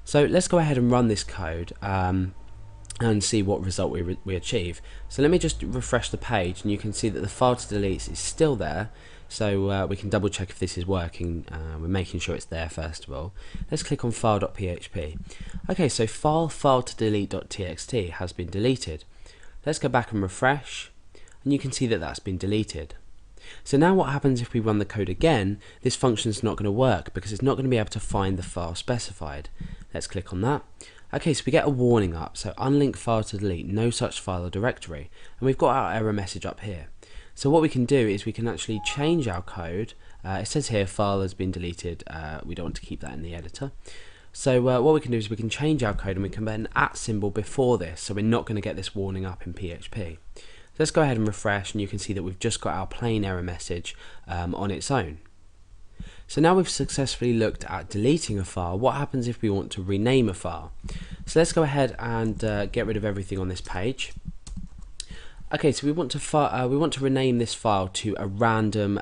So let's go ahead and run this code and see what result we achieve. So let me just refresh the page, and you can see that the file to delete is still there. So we can double check if this is working. We're making sure it's there first of all. Let's click on file.php. Okay, so file to delete.txt has been deleted. Let's go back and refresh, and you can see that that's been deleted. So now what happens if we run the code again? This function is not going to work because it's not going to be able to find the file specified. Let's click on that. Okay, so we get a warning up, so unlink file to delete, no such file or directory, and we've got our error message up here. So what we can do is we can actually change our code. It says here file has been deleted. We don't want to keep that in the editor. So what we can do is we can change our code, and we can put an @ symbol before this, so we're not going to get this warning up in PHP. So let's go ahead and refresh, and you can see that we've just got our plain error message on its own. So now we've successfully looked at deleting a file. What happens if we want to rename a file? So let's go ahead and get rid of everything on this page. Okay, so we want to rename this file to a random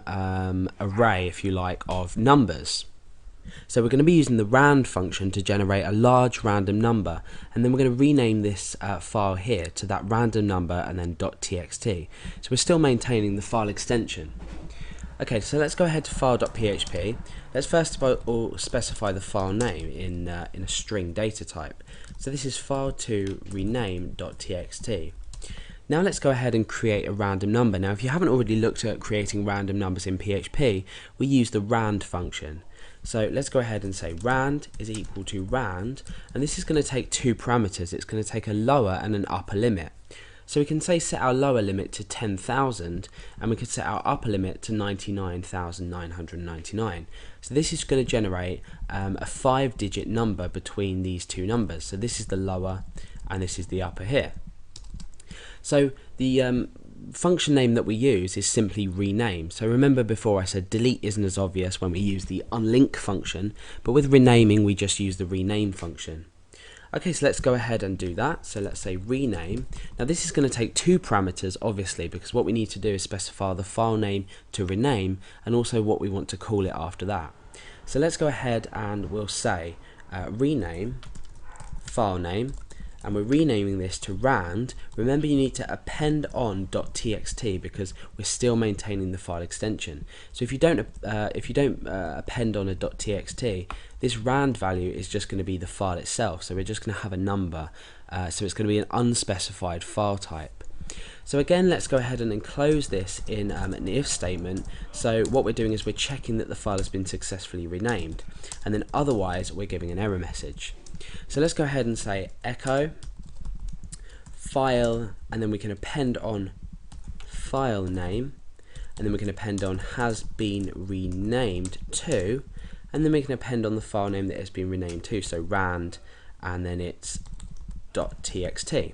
array, if you like, of numbers. So we're going to be using the rand function to generate a large random number, and then we're going to rename this file here to that random number and then .txt. So we're still maintaining the file extension. Okay, so let's go ahead to file.php. Let's first of all specify the file name in a string data type. So this is file2rename.txt. Now let's go ahead and create a random number. Now if you haven't already looked at creating random numbers in PHP, we use the rand function. So let's go ahead and say rand is equal to rand, and this is going to take two parameters. It's going to take a lower and an upper limit. So we can say set our lower limit to 10,000, and we could set our upper limit to 99,999. So this is going to generate a 5-digit number between these two numbers. So this is the lower and this is the upper here. So the function name that we use is simply rename. So remember before I said delete isn't as obvious when we use the unlink function, but with renaming we just use the rename function. Okay, so let's go ahead and do that. So let's say rename. Now this is going to take two parameters, obviously, because what we need to do is specify the file name to rename and also what we want to call it after that. So let's go ahead and we'll say rename file name, and we're renaming this to rand. Remember, you need to append on .txt because we're still maintaining the file extension. So if you don't append on a .txt, this rand value is just going to be the file itself. So we're just going to have a number. So it's going to be an unspecified file type. So again, let's go ahead and enclose this in an if statement. So what we're doing is we're checking that the file has been successfully renamed, and then otherwise we're giving an error message. So let's go ahead and say echo file, and then we can append on file name, and then we can append on has been renamed to, and then we can append on the file name that has been renamed to, so rand, and then it's .txt.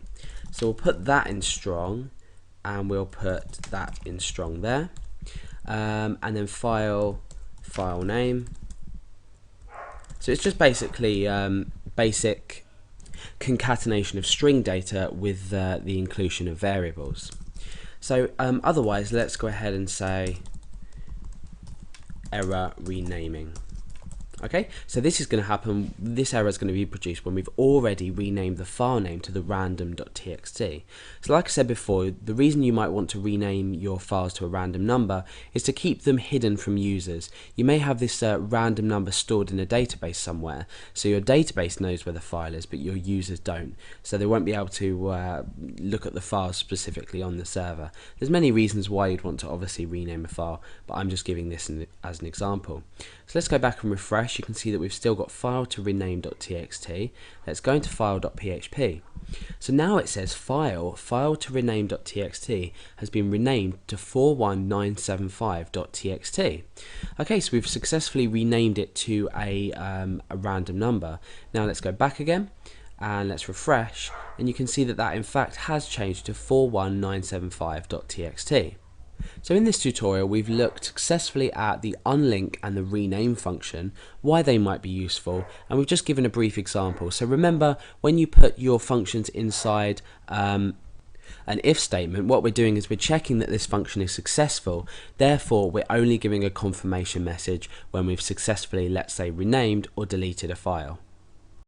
So we'll put that in strong, and we'll put that in strong there, and then file name. So it's just basically basic concatenation of string data with the inclusion of variables. So otherwise, let's go ahead and say error renaming. Okay, so this is going to happen, this error is going to be produced when we've already renamed the file name to the random.txt. So like I said before, the reason you might want to rename your files to a random number is to keep them hidden from users. You may have this random number stored in a database somewhere, so your database knows where the file is, but your users don't. So they won't be able to look at the file specifically on the server. There's many reasons why you'd want to obviously rename a file, but I'm just giving this as an example. So let's go back and refresh. You can see that we've still got file to rename.txt. Let's go into file.php. So now it says file to rename.txt has been renamed to 41975.txt. Okay, so we've successfully renamed it to a random number. Now let's go back again and let's refresh, and you can see that that in fact has changed to 41975.txt. So in this tutorial we've looked successfully at the unlink and the rename function, why they might be useful, and we've just given a brief example. So remember, when you put your functions inside an if statement, what we're doing is we're checking that this function is successful. Therefore we're only giving a confirmation message when we've successfully, let's say, renamed or deleted a file.